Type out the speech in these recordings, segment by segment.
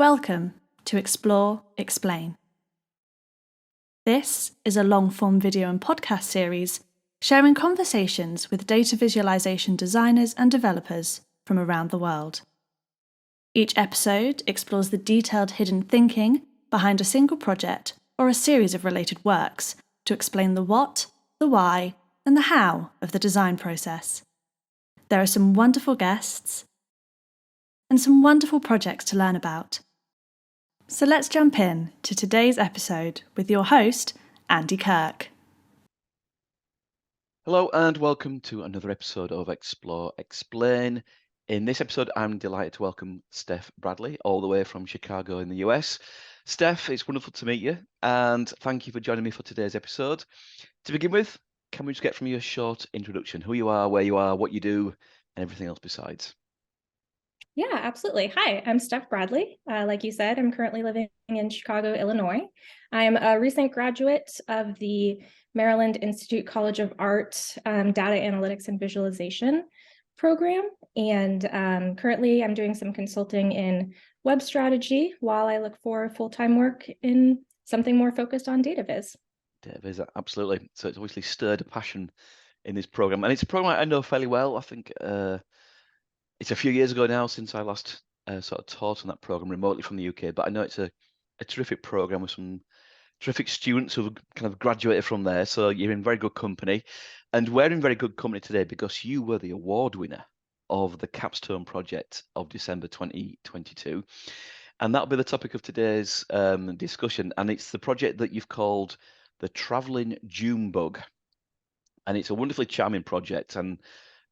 Welcome to Explore, Explain. This is a long-form video and podcast series sharing conversations with data visualization designers and developers from around the world. Each episode explores the detailed hidden thinking behind a single project or a series of related works to explain the what, the why, and the how of the design process. There are some wonderful guests and some wonderful projects to learn about. So let's jump in to today's episode with your host, Andy Kirk. Hello and welcome to another episode of Explore, Explain. In this episode, I'm delighted to welcome Steph Bradley, all the way from Chicago in the US. Steph, it's wonderful to meet you, and thank you for joining me for today's episode. To begin with, can we just get from you a short introduction? Who you are, where you are, what you do, and everything else besides? Yeah, absolutely. Hi, I'm Steph Bradley. Like you said, I'm currently living in Chicago, Illinois. I'm a recent graduate of the Maryland Institute College of Art Data Analytics and Visualization program. And currently I'm doing some consulting in web strategy while I look for full-time work in something more focused on data viz. Data viz, absolutely. So it's obviously stirred a passion in this program, and it's a program I know fairly well. I think it's a few years ago now since I last sort of taught on that program remotely from the UK, but I know it's a terrific program with some terrific students who've kind of graduated from there. So you're in very good company, and we're in very good company today because you were the award winner of the Capstone project of December 2022, and that'll be the topic of today's discussion. And it's the project that you've called the Traveling June Bug, and it's a wonderfully charming project, and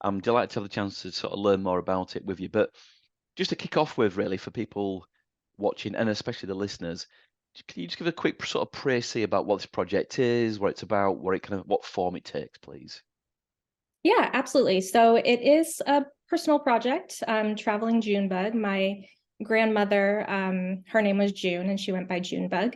I'm delighted to have the chance to sort of learn more about it with you. But just to kick off with, really, for people watching and especially the listeners, can you just give a quick sort of précis about what this project is, what it's about, what form it takes, please? Yeah, absolutely. So it is a personal project, Traveling Junebug. My grandmother, her name was June, and she went by Junebug.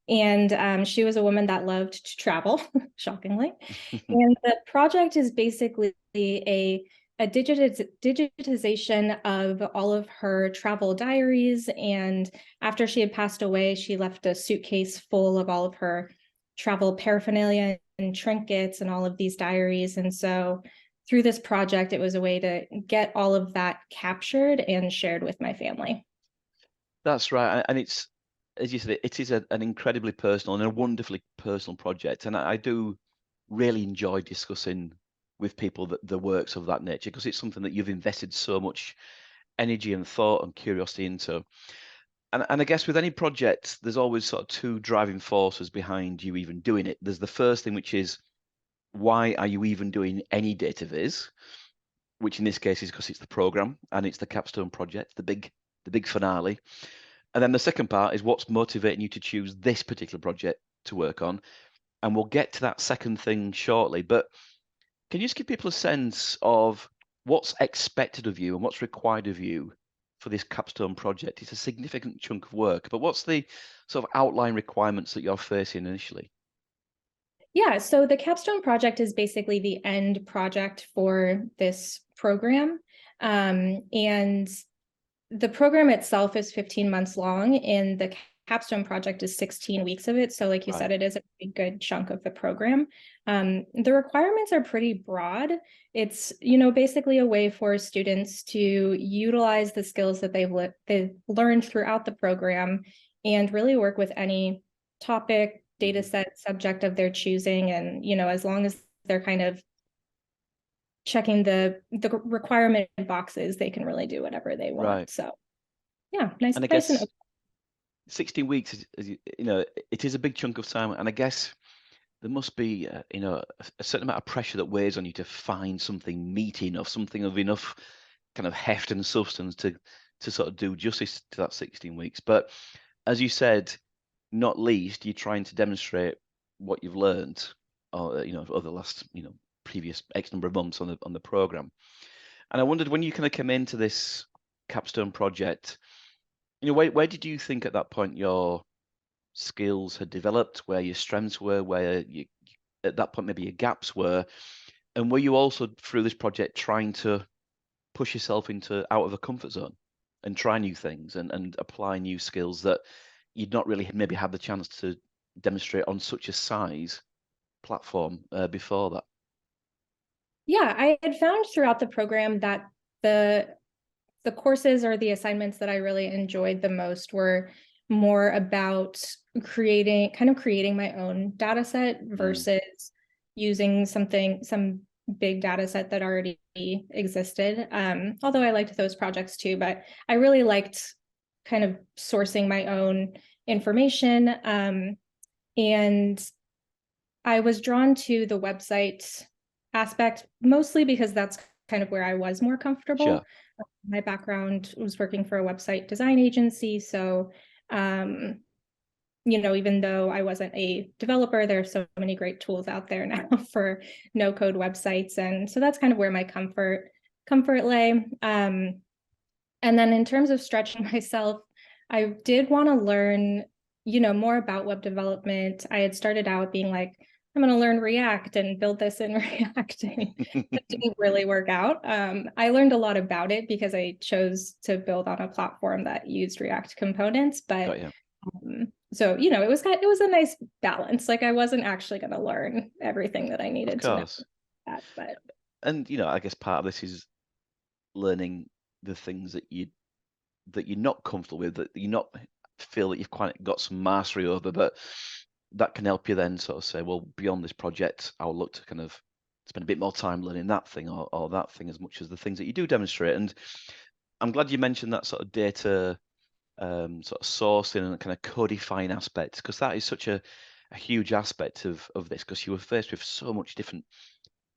And she was a woman that loved to travel, shockingly. And the project is basically a digitization of all of her travel diaries. And after she had passed away, she left a suitcase full of all of her travel paraphernalia and trinkets and all of these diaries. And so through this project, it was a way to get all of that captured and shared with my family. That's right. And it's, as you said, it is an incredibly personal and a wonderfully personal project. And I do really enjoy discussing with people the works of that nature, because it's something that you've invested so much energy and thought and curiosity into. And I guess with any project, there's always sort of two driving forces behind you even doing it. There's the first thing, which is, why are you even doing any data viz? Which in this case is because it's the program and it's the Capstone project, the big finale. And then the second part is, what's motivating you to choose this particular project to work on? And we'll get to that second thing shortly. But can you just give people a sense of what's expected of you and what's required of you for this Capstone project? It's a significant chunk of work, but what's the sort of outline requirements that you're facing initially? Yeah, so the Capstone project is basically the end project for this program. And the program itself is 15 months long, and the Capstone project is 16 weeks of it. So like you said, it is a pretty good chunk of the program. The requirements are pretty broad. It's, basically a way for students to utilize the skills that they've learned throughout the program and really work with any topic, data set, subject of their choosing. And, as long as they're kind of checking the requirement boxes, they can really do whatever they want. Right. So yeah, nice. And I Nice guess and 16 weeks it is a big chunk of time, and I guess there must be a certain amount of pressure that weighs on you to find something meaty enough, something of enough kind of heft and substance to sort of do justice to that 16 weeks. But as you said, not least, you're trying to demonstrate what you've learned, or over the last previous X number of months on the program. And I wondered, when you kind of came into this Capstone project, where did you think at that point your skills had developed, where your strengths were, where you at that point maybe your gaps were, and were you also through this project trying to push yourself into out of a comfort zone and try new things and apply new skills that you'd not really maybe had the chance to demonstrate on such a size platform before that? Yeah, I had found throughout the program that the courses or the assignments that I really enjoyed the most were more about creating my own data set versus using some big data set that already existed. Although I liked those projects too, but I really liked kind of sourcing my own information. And I was drawn to the website aspect mostly because that's kind of where I was more comfortable. Sure. My background was working for a website design agency. So, even though I wasn't a developer, there are so many great tools out there now for no code websites. And so that's kind of where my comfort lay. And then in terms of stretching myself, I did want to learn, more about web development. I had started out being like, I'm going to learn React and build this in React. That didn't really work out. I learned a lot about it because I chose to build on a platform that used React components. But so, it was a nice balance. Like I wasn't actually going to learn everything that I needed to know. But and I guess part of this is learning the things that you're not comfortable with, that you not feel that you've quite got some mastery over, but that can help you then sort of say, well, beyond this project, I'll look to kind of spend a bit more time learning that thing or that thing as much as the things that you do demonstrate. And I'm glad you mentioned that sort of data sort of sourcing and kind of codifying aspects, because that is such a huge aspect of this, because you were faced with so much different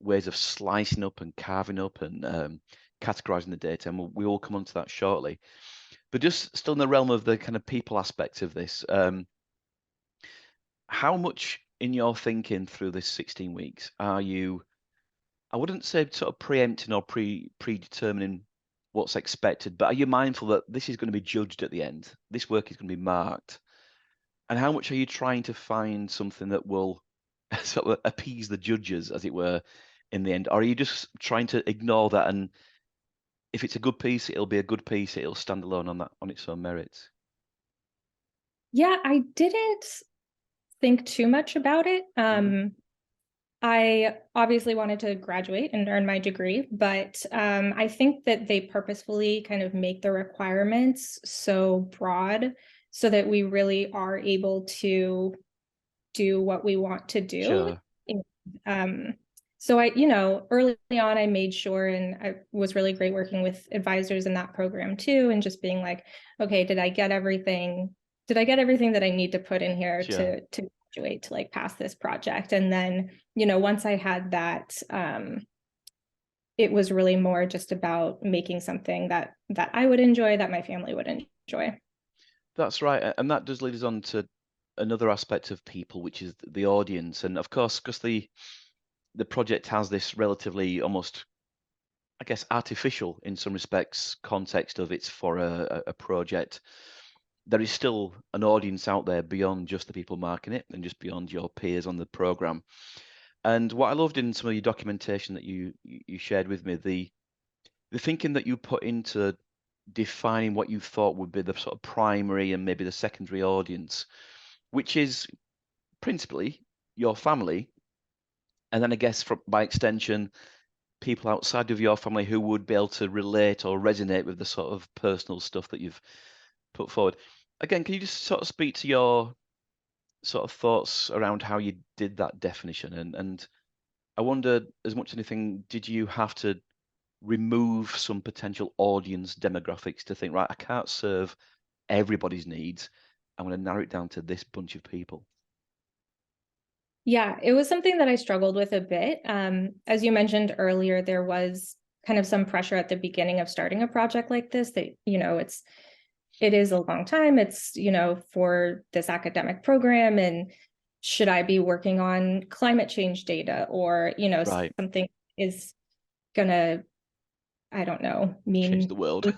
ways of slicing up and carving up and categorizing the data, and we will come on to that shortly. But just still in the realm of the kind of people aspect of this, how much in your thinking through this 16 weeks are you, I wouldn't say sort of preempting or predetermining what's expected, but are you mindful that this is going to be judged at the end? This work is going to be marked. And how much are you trying to find something that will sort of appease the judges, as it were, in the end? Or are you just trying to ignore that, and if it's a good piece, it'll be a good piece, it'll stand alone on its own merits? Yeah, I didn't think too much about it. I obviously wanted to graduate and earn my degree, but I think that they purposefully kind of make the requirements so broad so that we really are able to do what we want to do. Sure. So I, early on, I made sure, and I was really great working with advisors in that program too, and just being like, okay, did I get everything that I need to put in here to graduate, to like pass this project? And then, once I had that, it was really more just about making something that I would enjoy, that my family would enjoy. That's right. And that does lead us on to another aspect of people, which is the audience. And of course, because the project has this relatively almost, I guess, artificial in some respects context of it's for a project, there is still an audience out there beyond just the people marking it and just beyond your peers on the program. And what I loved in some of your documentation that you shared with me, the thinking that you put into defining what you thought would be the sort of primary and maybe the secondary audience, which is principally your family, and then I guess by extension, people outside of your family who would be able to relate or resonate with the sort of personal stuff that you've put forward. Again, can you just sort of speak to your sort of thoughts around how you did that definition? And I wonder, as much as anything, did you have to remove some potential audience demographics to think, right, I can't serve everybody's needs, I'm going to narrow it down to this bunch of people? Yeah, it was something that I struggled with a bit. As you mentioned earlier, there was kind of some pressure at the beginning of starting a project like this that, it is a long time. It's, for this academic program, and should I be working on climate change data, or, Right. something is gonna, I don't know, Change the world.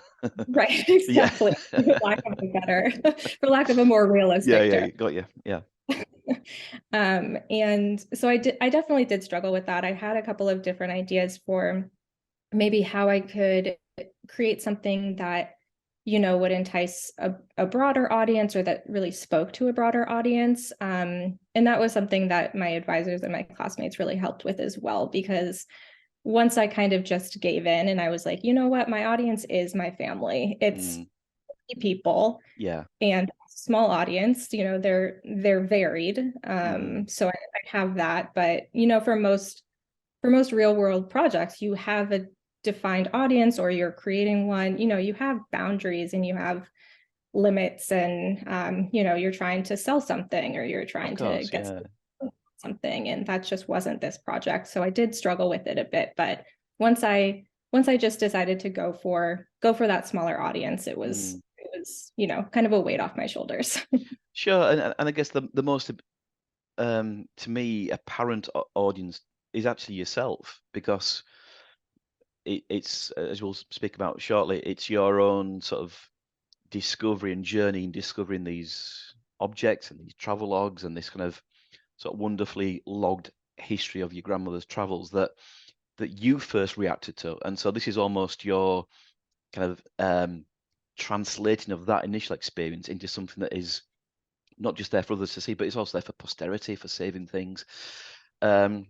right, exactly. For lack of a more realistic term. Got you. Yeah. And so I definitely did struggle with that. I had a couple of different ideas for maybe how I could create something that would entice a broader audience, or that really spoke to a broader audience. And that was something that my advisors and my classmates really helped with as well, because once I kind of just gave in and I was like, you know what, my audience is my family. It's people. Yeah. And small audience, they're varied. Mm. So I have that, but for most real world projects, you have a defined audience, or you're creating one, you have boundaries and you have limits, and you're trying to sell something, or you're trying Of course, to get yeah. something, and that just wasn't this project. So I did struggle with it a bit, but once I just decided to go for that smaller audience, it was kind of a weight off my shoulders. Sure, and I guess the most to me apparent audience is actually yourself, because it's, as we'll speak about shortly, it's your own sort of discovery and journey in discovering these objects and these travel logs and this kind of sort of wonderfully logged history of your grandmother's travels that you first reacted to. And so this is almost your kind of translating of that initial experience into something that is not just there for others to see, but it's also there for posterity, for saving things. And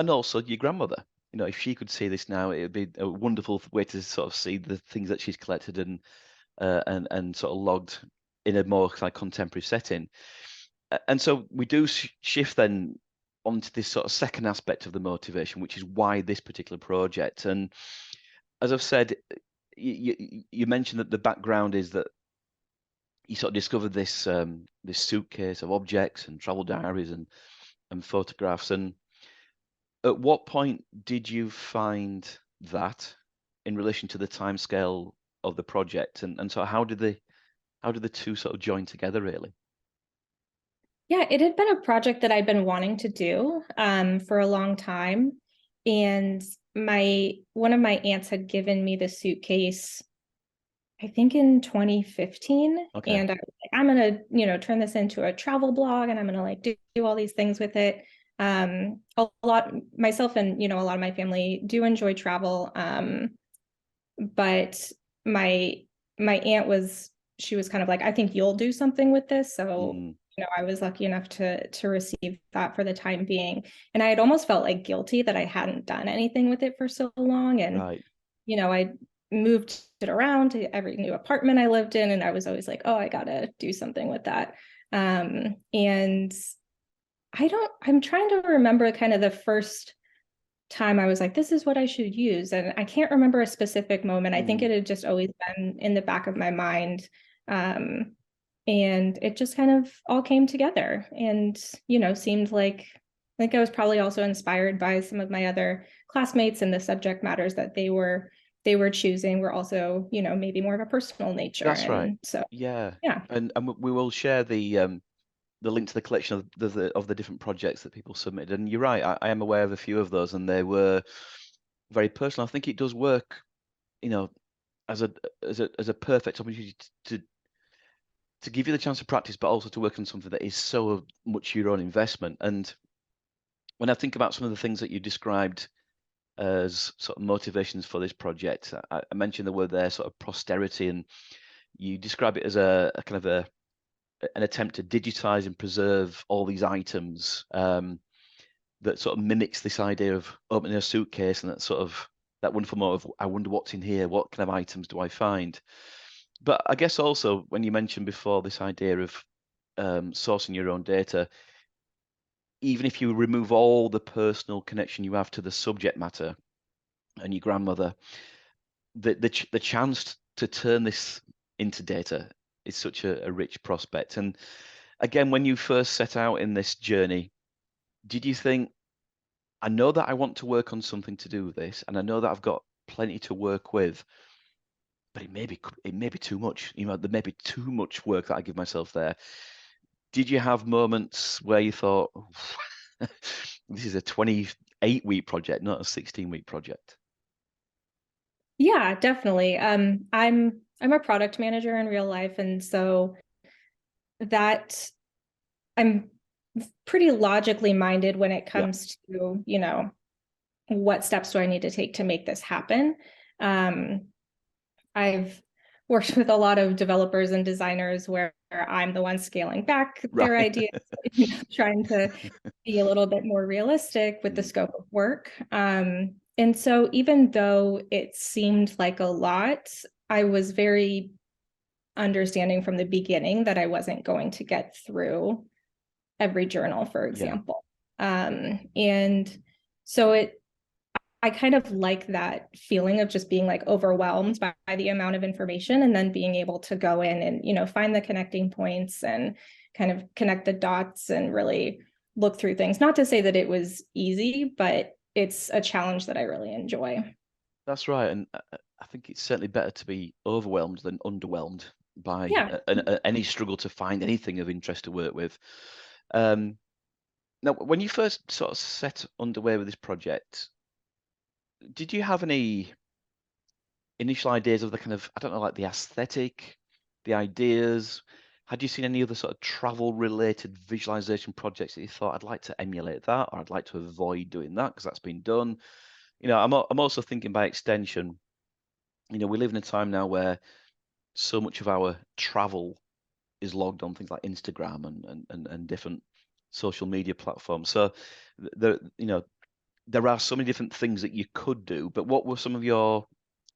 also your grandmother, if she could see this now, it would be a wonderful way to sort of see the things that she's collected and sort of logged in a more kind of contemporary setting. And so we do shift then onto this sort of second aspect of the motivation, which is why this particular project. And as I've said, you mentioned that the background is that you sort of discovered this this suitcase of objects and travel diaries and photographs. And at what point did you find that in relation to the timescale of the project? And so how did the two sort of join together, really? Yeah, it had been a project that I'd been wanting to do for a long time. And one of my aunts had given me the suitcase, I think in 2015. Okay. And I was like, I'm gonna, turn this into a travel blog, and I'm gonna like do all these things with it. A lot, myself and a lot of my family do enjoy travel. But my aunt she was kind of like, I think you'll do something with this. So I was lucky enough to receive that for the time being. And I had almost felt like guilty that I hadn't done anything with it for so long. And, Right. I moved it around to every new apartment I lived in. And I was always like, oh, I gotta do something with that. And I'm trying to remember kind of the first time I was like, this is what I should use. And I can't remember a specific moment. I think it had just always been in the back of my mind. And it just kind of all came together, and, seemed like, I think I was probably also inspired by some of my other classmates, and the subject matters that they were choosing were also, maybe more of a personal nature. That's right. And so, Yeah. yeah. And we will share the link to the collection of the different projects that people submitted. And you're right, I am aware of a few of those, and they were very personal. I think it does work, as a perfect opportunity to give you the chance to practice, but also to work on something that is so much your own investment. And when I think about some of the things that you described as sort of motivations for this project, I mentioned the word there, sort of posterity, and you describe it as a kind of an attempt to digitize and preserve all these items that sort of mimics this idea of opening a suitcase and that wonderful moment of, I wonder what's in here, what kind of items do I find? But I guess also when you mentioned before this idea of sourcing your own data, even if you remove all the personal connection you have to the subject matter and your grandmother, the chance to turn this into data is such a rich prospect. And again, when you first set out in this journey, did you think, I know that I want to work on something to do with this, and I know that I've got plenty to work with, but it may be too much. There may be too much work that I give myself there. Did you have moments where you thought, oh, this is a 28-week project, not a 16-week project? Yeah, definitely. I'm a product manager in real life, and so that I'm pretty logically minded when it comes to, what steps do I need to take to make this happen. I've worked with a lot of developers and designers where I'm the one scaling back their Right. ideas, trying to be a little bit more realistic with the scope of work. And so even though it seemed like a lot, I was very understanding from the beginning that I wasn't going to get through every journal, for example. And so I kind of like that feeling of just being like overwhelmed by the amount of information, and then being able to go in and, find the connecting points and kind of connect the dots and really look through things. Not to say that it was easy, but it's a challenge that I really enjoy. That's right. And I think it's certainly better to be overwhelmed than underwhelmed by Yeah. any struggle to find anything of interest to work with. Now, when you first sort of set underway with this project, did you have any initial ideas of the kind of, I don't know, like the aesthetic, the ideas? Had you seen any other sort of travel related visualization projects that you thought, I'd like to emulate that, or I'd like to avoid doing that because that's been done? I'm also thinking by extension, we live in a time now where so much of our travel is logged on things like Instagram and different social media platforms. So there are so many different things that you could do, but what were some of your,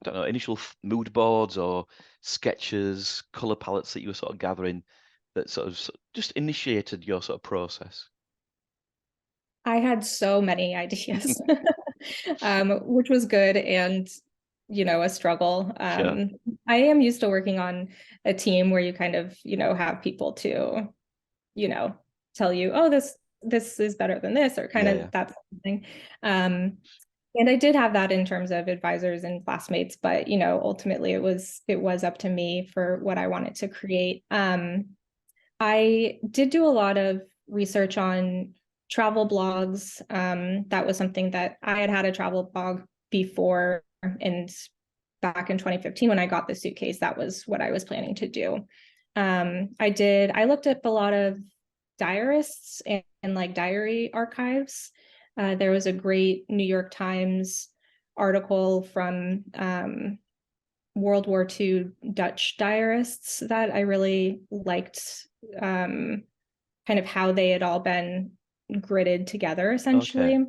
I don't know, initial mood boards or sketches, color palettes that you were sort of gathering that sort of just initiated your sort of process? I had so many ideas, which was good and, a struggle. Sure. I am used to working on a team where you kind of, have people to, tell you, oh, this is better than this, or kind Yeah, of yeah. that sort of thing. And I did have that in terms of advisors and classmates, but ultimately it was up to me for what I wanted to create. I did do a lot of research on travel blogs. That was something that I had a travel blog before, and back in 2015 when I got the suitcase, that was what I was planning to do. I looked up a lot of diarists and like diary archives. There was a great New York Times article from World War II Dutch diarists that I really liked, kind of how they had all been gridded together, essentially, Okay.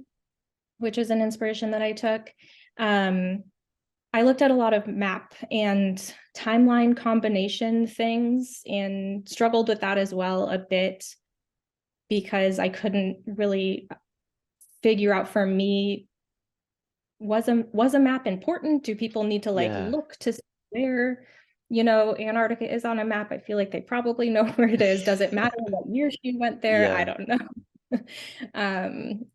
which is an inspiration that I took. I looked at a lot of map and timeline combination things and struggled with that as well a bit, because I couldn't really figure out for me, was a map important? Do people need to like Yeah. look to see where, Antarctica is on a map? I feel like they probably know where it is. Does it matter what year she went there? I Yeah. don't know.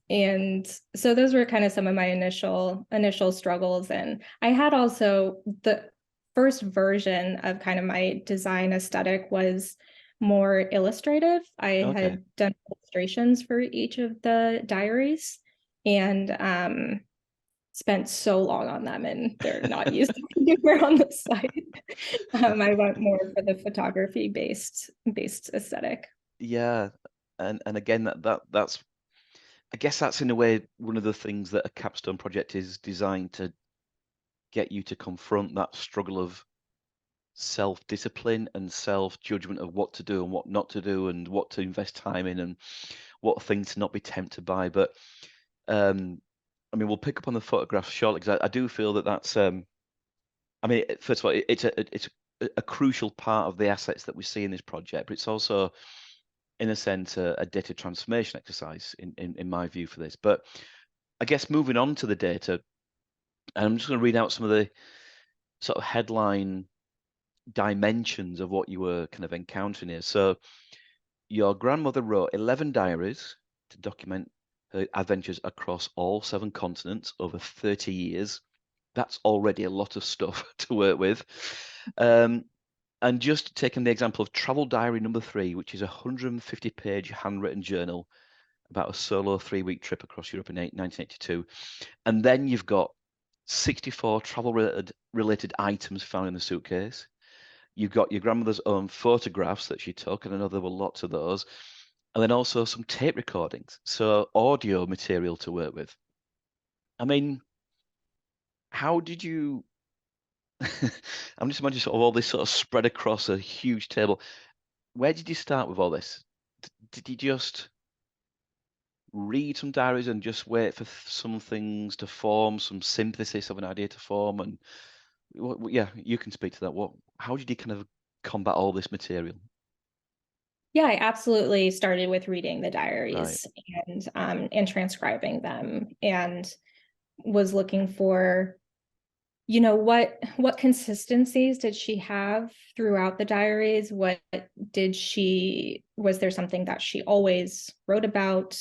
And so those were kind of some of my initial struggles. And I had also the first version of kind of my design aesthetic was more illustrative. I Okay. had done illustrations for each of the diaries, and spent so long on them, and they're not used anywhere on the site. I went more for the photography based aesthetic. Yeah. And again, that's, I guess that's in a way one of the things that a capstone project is designed to get you to confront, that struggle of self-discipline and self-judgment of what to do and what not to do and what to invest time in and what things to not be tempted by. But we'll pick up on the photographs shortly, because I do feel that that's first of all, it's a crucial part of the assets that we see in this project, but it's also, in a sense, a data transformation exercise in my view for this. But I guess moving on to the data, and I'm just going to read out some of the sort of headline dimensions of what you were kind of encountering here. So your grandmother wrote 11 diaries to document her adventures across all 7 continents over 30 years. That's already a lot of stuff to work with. And just taking the example of travel diary number 3, which is a 150-page handwritten journal about a solo 3-week trip across Europe in 1982. And then you've got 64 travel-related items found in the suitcase. You've got your grandmother's own photographs that she took, and I know there were lots of those. And then also some tape recordings, so audio material to work with. I mean, how did you I'm just imagining sort of all this sort of spread across a huge table. Where did you start with all this? Did you just read some diaries and just wait for some things to form, some synthesis of an idea to form? And yeah, you can speak to that. How did you kind of combat all this material? Yeah, I absolutely started with reading the Right. diaries and transcribing them, and was looking for, what consistencies did she have throughout the diaries? Was there something that she always wrote about?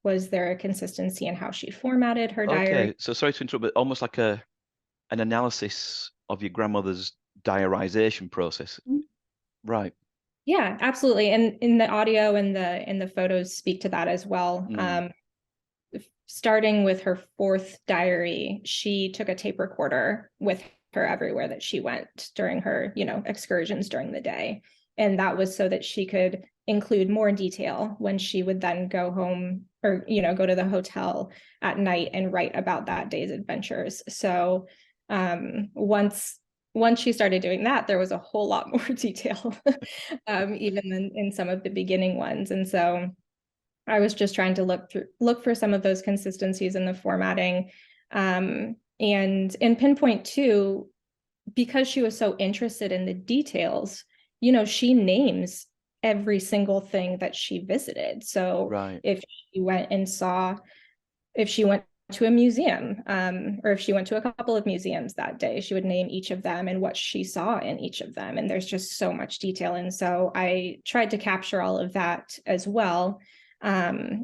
Was there a consistency in how she formatted her diary? Okay, so sorry to interrupt, but almost like an analysis of your grandmother's diarization process. Right. Yeah, absolutely. And in the audio and the photos speak to that as well. Starting with her fourth diary, she took a tape recorder with her everywhere that she went during her, excursions during the day. And that was so that she could include more detail when she would then go home or, go to the hotel at night and write about that day's adventures. So once she started doing that, there was a whole lot more detail, even in some of the beginning ones. And so I was just trying to look for some of those consistencies in the formatting, and pinpoint too, because she was so interested in the details. She names every single thing that she visited. So Right. if she went to a museum, or if she went to a couple of museums that day, she would name each of them and what she saw in each of them. And there's just so much detail. And so I tried to capture all of that as well. And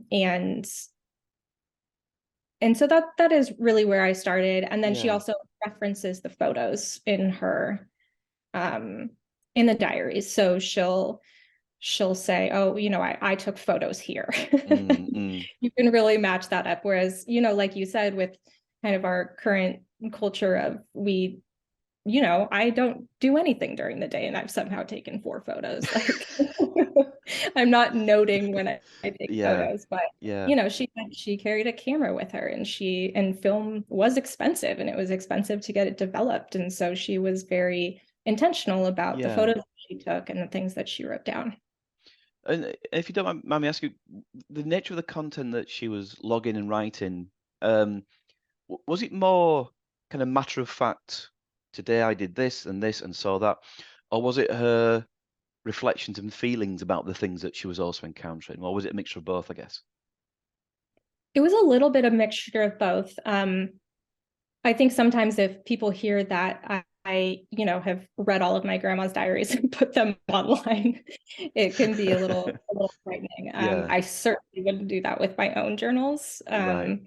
so that is really where I started. And then she Yeah. also references the photos in her in the diaries. So she'll say, oh, I took photos here. You can really match that up. Whereas, like you said, with kind of our current culture of I don't do anything during the day and I've somehow taken 4 photos. Like I'm not noting when I take Yeah. photos, but Yeah. she carried a camera with her, and film was expensive, and it was expensive to get it developed. And so she was very intentional about the Yeah. photos she took and the things that she wrote down. And if you don't mind me asking, the nature of the content that she was logging and writing, was it more kind of matter of fact, today I did this and saw that, or was it her reflections and feelings about the things that she was also encountering, or was it a mixture of both, I guess? It was a little bit of mixture of both. I think sometimes if people hear that I have read all of my grandma's diaries and put them online, it can be a little frightening. Yeah. I certainly wouldn't do that with my own journals. Right.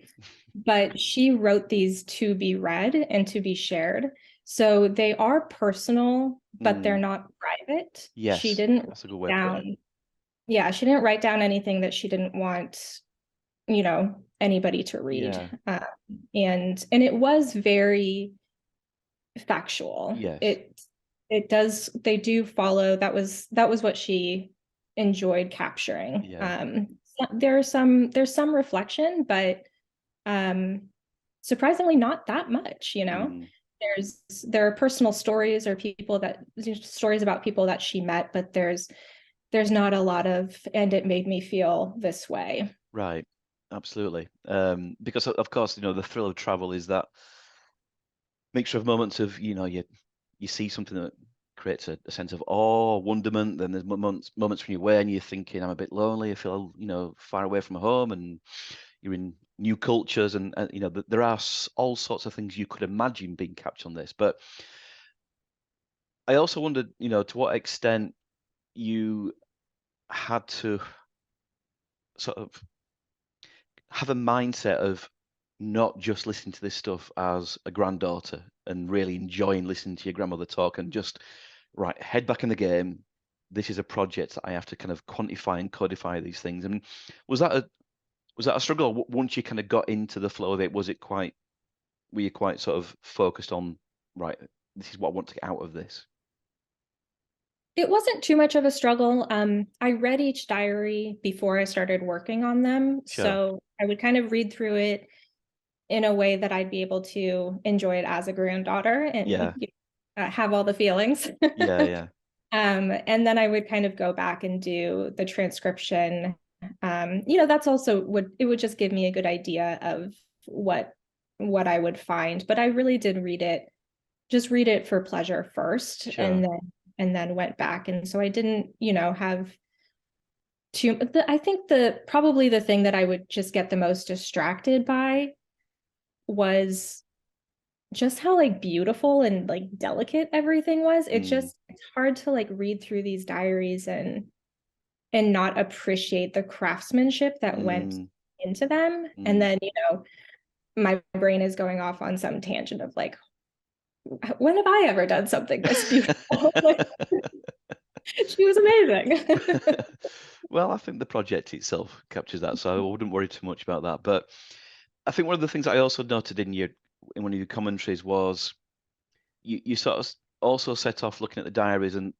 But she wrote these to be read and to be shared. So they are personal, but they're not private. She Yes, didn't that's a good way write of putting it. down, yeah, she didn't write down anything that she didn't want, anybody to read. Yeah. And it was very factual. Yes. They do follow, that was what she enjoyed capturing. Yeah. There's some reflection, but surprisingly not that much. There are personal stories or stories about people that she met, but there's not a lot of, and it made me feel this way. Right. Absolutely. Because of course, the thrill of travel is that mixture of moments of, you see something that creates a sense of awe, wonderment. Then there's moments when you're away and you're thinking, I'm a bit lonely. I feel, far away from home, and you're in new cultures, and there are all sorts of things you could imagine being captured on this. But I also wondered, to what extent you had to sort of have a mindset of not just listening to this stuff as a granddaughter and really enjoying listening to your grandmother talk and just right, head back in the game. This is a project that I have to kind of quantify and codify these things. And was that a struggle once you kind of got into the flow of it? Were you quite sort of focused on, right, this is what I want to get out of this? It wasn't too much of a struggle. I read each diary before I started working on them. Sure. So I would kind of read through it, in a way that I'd be able to enjoy it as a granddaughter and Yeah. have all the feelings. Yeah. And then I would kind of go back and do the transcription. That's also it would just give me a good idea of what I would find. But I really did read it for pleasure first, Sure. and then went back. And so I didn't, have I think probably the thing that I would just get the most distracted by was just how like beautiful and like delicate everything was. It's hard to like read through these diaries and not appreciate the craftsmanship that went into them. And then, my brain is going off on some tangent of like, when have I ever done something this beautiful? Like, she was amazing. Well, I think the project itself captures that, so I wouldn't worry too much about that. But I think one of the things I also noted in one of your commentaries was you sort of also set off looking at the diaries, and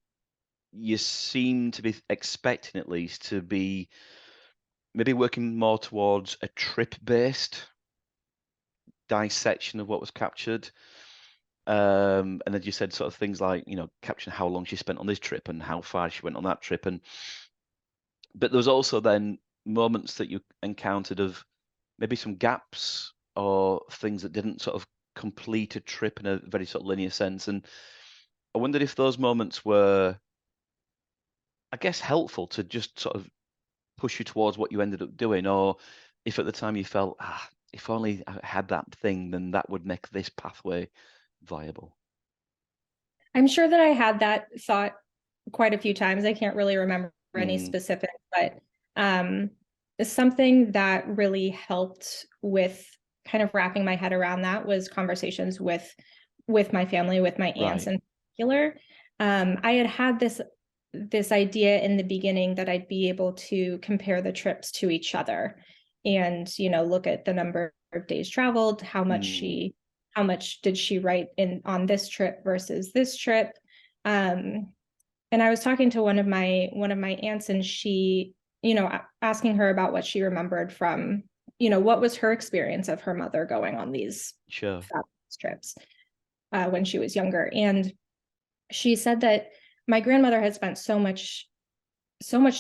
you seem to be expecting at least to be maybe working more towards a trip-based dissection of what was captured. And then you said sort of things like, capturing how long she spent on this trip and how far she went on that trip. But there was also then moments that you encountered of maybe some gaps or things that didn't sort of complete a trip in a very sort of linear sense. And I wondered if those moments were, I guess, helpful to just sort of push you towards what you ended up doing, or if at the time you felt, if only I had that thing, then that would make this pathway viable. I'm sure that I had that thought quite a few times. I can't really remember any specific, but something that really helped with kind of wrapping my head around that was conversations with my family, with my aunts in particular. I had this idea in the beginning that I'd be able to compare the trips to each other and, look at the number of days traveled, how much did she write on this trip versus this trip. And I was talking to one of my aunts, and she, asking her about what she remembered from, what was her experience of her mother going on these trips when she was younger. And she said that my grandmother had spent so much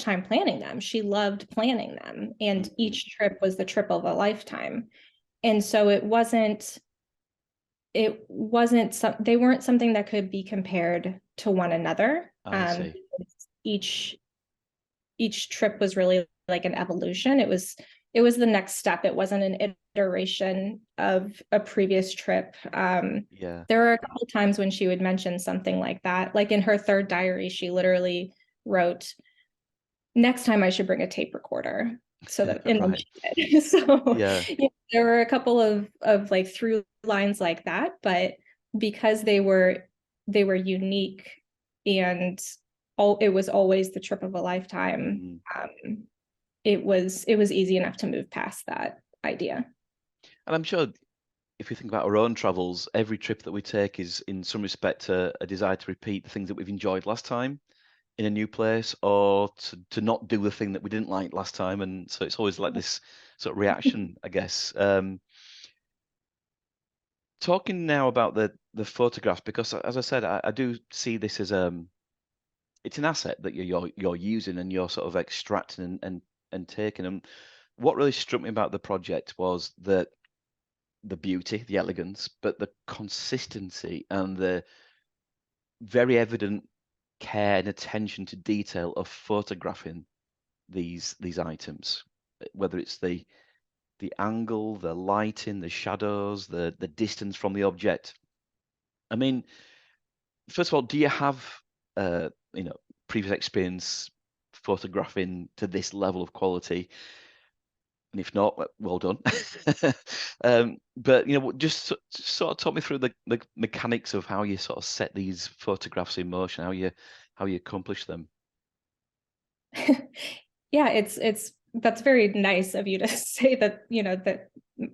time planning them. She loved planning them, and each trip was the trip of a lifetime. And so they weren't something that could be compared to one another. Each trip was really like an evolution. It was the next step. It wasn't an iteration of a previous trip. There were a couple of times when she would mention something like that. Like in her third diary, she literally wrote, "Next time I should bring a tape recorder." So that there were a couple of like through lines like that, but because they were unique and it was always the trip of a lifetime, it was easy enough to move past that idea. And I'm sure if we think about our own travels, every trip that we take is in some respect a desire to repeat the things that we've enjoyed last time in a new place, or to not do the thing that we didn't like last time. And so it's always like this sort of reaction, I guess. Talking now about the photographs, because as I said, I do see this as it's an asset that you're using and you're sort of extracting and taking. And what really struck me about the project was the beauty, the elegance, but the consistency and the very evident care and attention to detail of photographing these items, whether it's the angle, the lighting, the shadows, the distance from the object. I mean, first of all, do you have previous experience photographing to this level of quality? And if not, well done. But just sort of talk me through the mechanics of how you sort of set these photographs in motion, how you accomplish them. Yeah, that's very nice of you to say that, that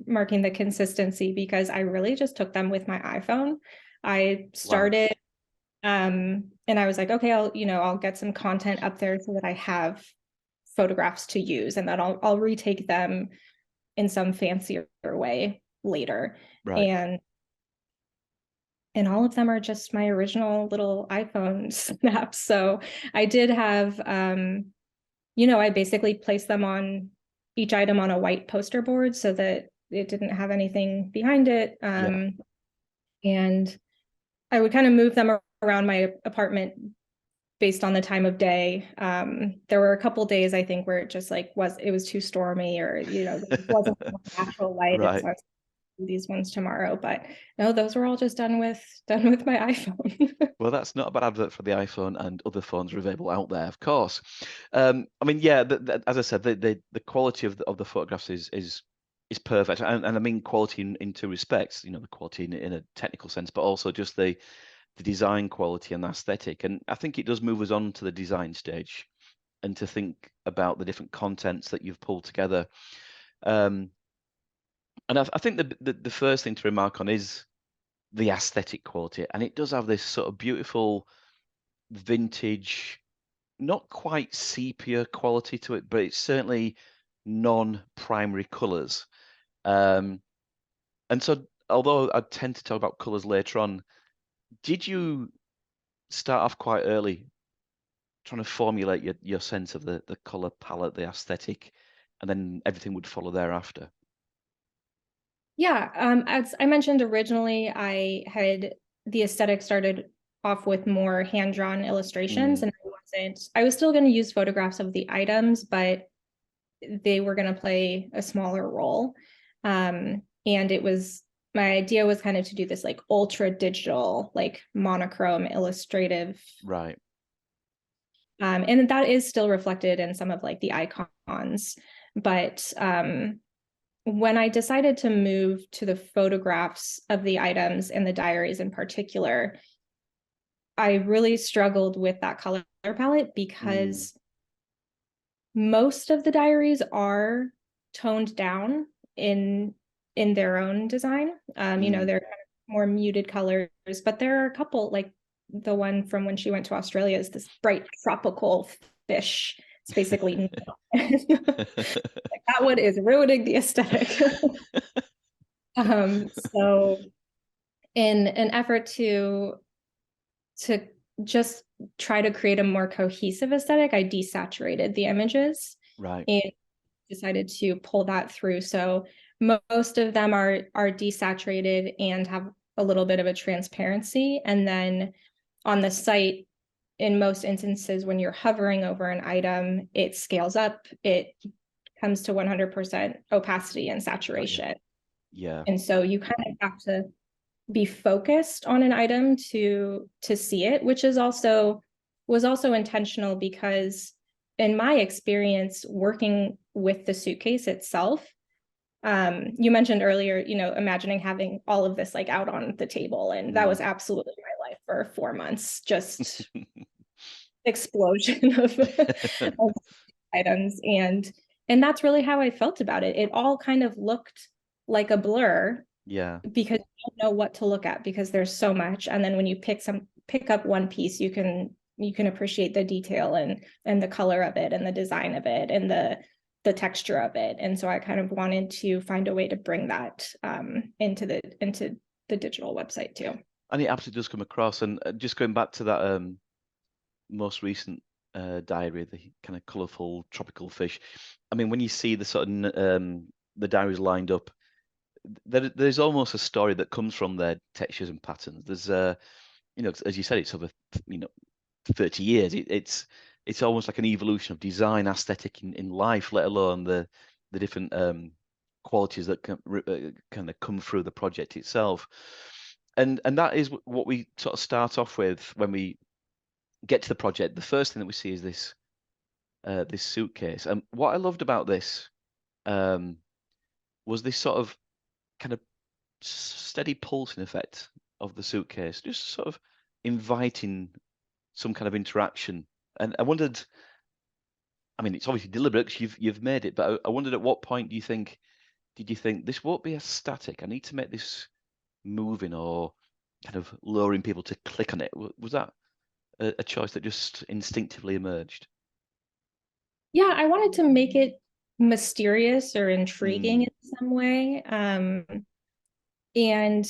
marking the consistency, because I really just took them with my iPhone. I started and I was like, okay, I'll get some content up there so that I have photographs to use, and then I'll retake them in some fancier way later. Right. And all of them are just my original little iPhone snaps. So I did have, I basically placed them on each item on a white poster board so that it didn't have anything behind it. Yeah. And I would kind of move them around my apartment based on the time of day. There were a couple days, I think, where it just like it was too stormy, or it wasn't natural light, and Right. so I was do these ones tomorrow. But no, those were all just done with my iPhone. Well, that's not a bad advert for the iPhone, and other phones are available out there, of course. I mean, yeah, as I said, the quality of the photographs is perfect, and I mean quality in two respects. The quality in a technical sense, but also just the design quality and aesthetic. And I think it does move us on to the design stage, and to think about the different contents that you've pulled together. And I think the first thing to remark on is the aesthetic quality, and it does have this sort of beautiful vintage, not quite sepia quality to it, but it's certainly non-primary colors. And so, although I tend to talk about colors later on, did you start off quite early trying to formulate your sense of the color palette, the aesthetic, and then everything would follow thereafter? Yeah, as I mentioned originally, the aesthetic started off with more hand-drawn illustrations, and I was still going to use photographs of the items, but they were going to play a smaller role. And my idea was kind of to do this like ultra digital, like monochrome illustrative. Right. And that is still reflected in some of like the icons. But when I decided to move to the photographs of the items and the diaries in particular, I really struggled with that color palette because most of the diaries are toned down in their own design. They're kind of more muted colors, but there are a couple, like the one from when she went to Australia is this bright tropical fish. It's basically like, that one is ruining the aesthetic. So in an effort to just try to create a more cohesive aesthetic, I desaturated the images. Right. And decided to pull that through. So most of them are desaturated and have a little bit of a transparency. And then on the site, in most instances, when you're hovering over an item, it scales up. It comes to 100% opacity and saturation. Yeah. And so you kind of have to be focused on an item to see it, which was also intentional because in my experience working with the suitcase itself, you mentioned earlier, imagining having all of this like out on the table, and that was absolutely my life for 4 months, just explosion of items. And that's really how I felt about it. It all kind of looked like a blur. Yeah. Because you don't know what to look at because there's so much. And then when you pick up one piece, you can appreciate the detail and the color of it and the design of it and the texture of it. And so I kind of wanted to find a way to bring that into the digital website too. And it absolutely does come across. And just going back to that most recent diary, the kind of colourful tropical fish. I mean, when you see the sort of the diaries lined up, there's almost a story that comes from their textures and patterns. There's as you said, it's over 30 years. It's almost like an evolution of design, aesthetic in life, let alone the different qualities that kind of come through the project itself. And that is what we sort of start off with when we get to the project. The first thing that we see is this suitcase. And what I loved about this was this sort of kind of steady pulsing effect of the suitcase, just sort of inviting some kind of interaction. And I wondered, I mean, it's obviously deliberate because you've made it, but I wondered at what point did you think this won't be a static? I need to make this moving or kind of luring people to click on it. Was that a choice that just instinctively emerged? Yeah, I wanted to make it mysterious or intriguing in some way. And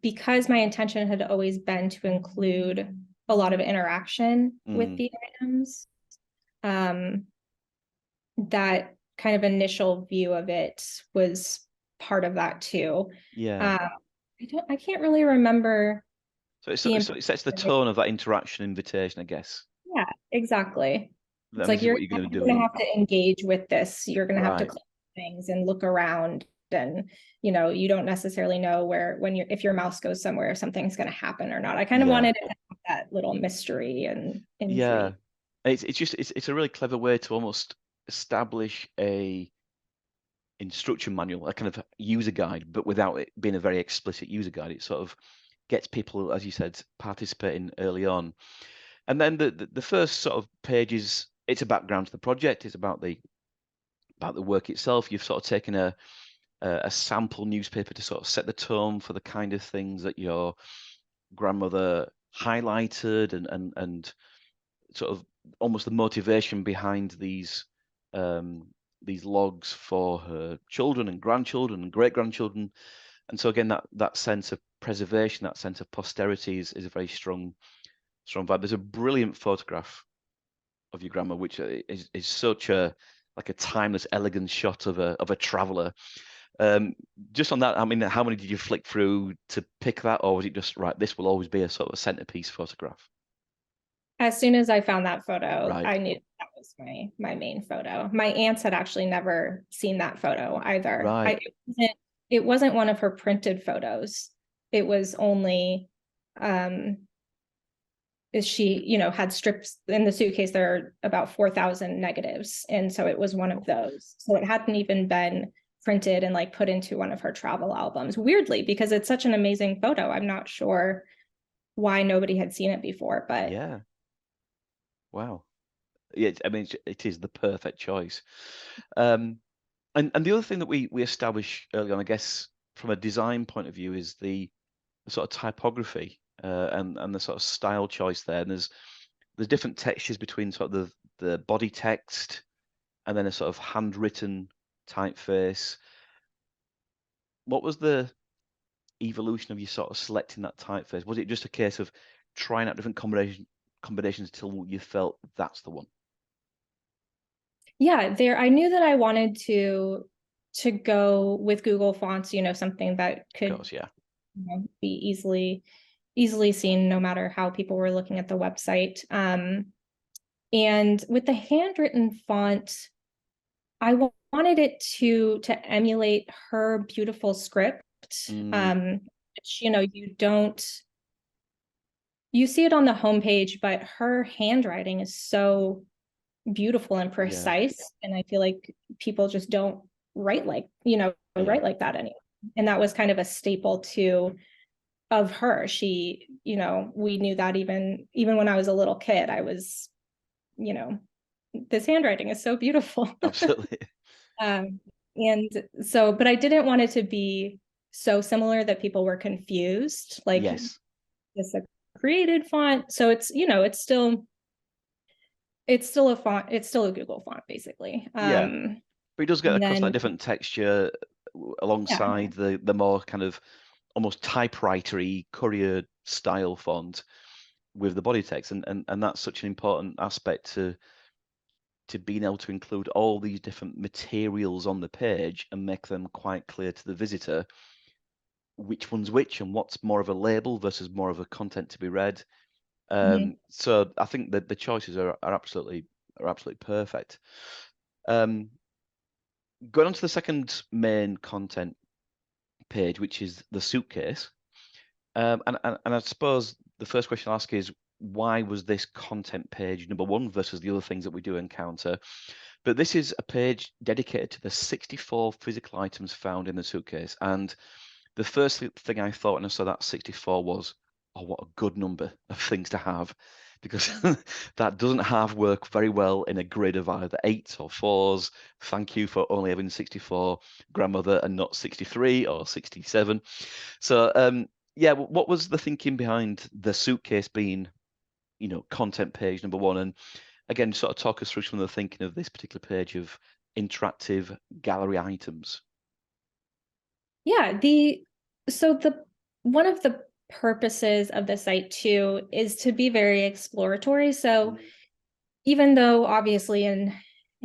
because my intention had always been to include a lot of interaction with Mm, the items, that kind of initial view of it was part of that too. yeah. I can't really remember So the so it sets the importance of it. tone of that interaction invitation, I guess. Yeah, exactly. It's And this like is you're what you're going to be gonna doing. have to engage with this. You're gonna have to Right. click things and look around, and you don't necessarily know where when if your mouse goes somewhere, something's gonna happen or not. I kind of Yeah. wanted to have that little mystery and Yeah. intrigue. It's just it's a really clever way to almost establish a instruction manual, a kind of user guide, but without it being a very explicit user guide. It sort of gets people, as you said, participating early on. And then the first sort of pages, it's a background to the project. It's about the work itself. You've sort of taken a sample newspaper to sort of set the tone for the kind of things that your grandmother highlighted and sort of almost the motivation behind these logs for her children and grandchildren and great grandchildren. And so again, that sense of preservation, that sense of posterity is a very strong vibe. There's a brilliant photograph of your grandma, which is such a like a timeless, elegant shot of a traveller. Just on that, I mean, how many did you flick through to pick that, or was it just right? This will always be a sort of a centerpiece photograph. As soon as I found that photo, Right, I knew that was my main photo. My aunts had actually never seen that photo either. right, It wasn't one of her printed photos. It was only is she, had strips in the suitcase. There are about 4,000 negatives. And so it was one of those. So it hadn't even been printed and like put into one of her travel albums. Weirdly, because it's such an amazing photo. I'm not sure why nobody had seen it before, but yeah, wow. Yeah, I mean, it is the perfect choice. And the other thing that we establish early on, I guess, from a design point of view, is the sort of typography and the sort of style choice there. And there's different textures between sort of the body text and then a sort of handwritten typeface. What was the evolution of you sort of selecting that typeface? Was it just a case of trying out different combinations until you felt that's the one? yeah, I knew that I wanted to go with Google Fonts, something that Of could course, yeah. be easily seen no matter how people were looking at the website. And with the handwritten font, I wanted it to emulate her beautiful script. Mm, Which, you see it on the homepage, but her handwriting is so beautiful and yeah, precise. And I feel like people just don't write yeah, write like that anymore. And that was kind of a staple too of her. She, we knew that even when I was a little kid, I was, you know, this handwriting is so beautiful. absolutely. Um, and so, but I didn't want it to be so similar that people were confused, like Yes. this a created font. So it's still a font, it's still a Google font, basically. Yeah. But it does get And across that then different texture yeah, alongside the more kind of almost typewritery courier style font with the body text, and that's such an important aspect to being able to include all these different materials on the page and make them quite clear to the visitor which one's which and what's more of a label versus more of a content to be read. mhm. So I think that the choices are absolutely perfect. Um, Going on to the second main content page, which is the suitcase. And I suppose the first question I'll ask is, why was this content page number one versus the other things that we do encounter? But this is a page dedicated to the 64 physical items found in the suitcase. And the first thing I thought when I saw that 64 was, oh, what a good number of things to have, because that doesn't half work very well in a grid of either 8s or 4s. Thank you for only having 64, grandmother, and not 63 or 67. So yeah, what was the thinking behind the suitcase being, content page number one? And again, sort of talk us through some of the thinking of this particular page of interactive gallery items. Yeah, So one of the purposes of the site too is to be very exploratory. So even though obviously in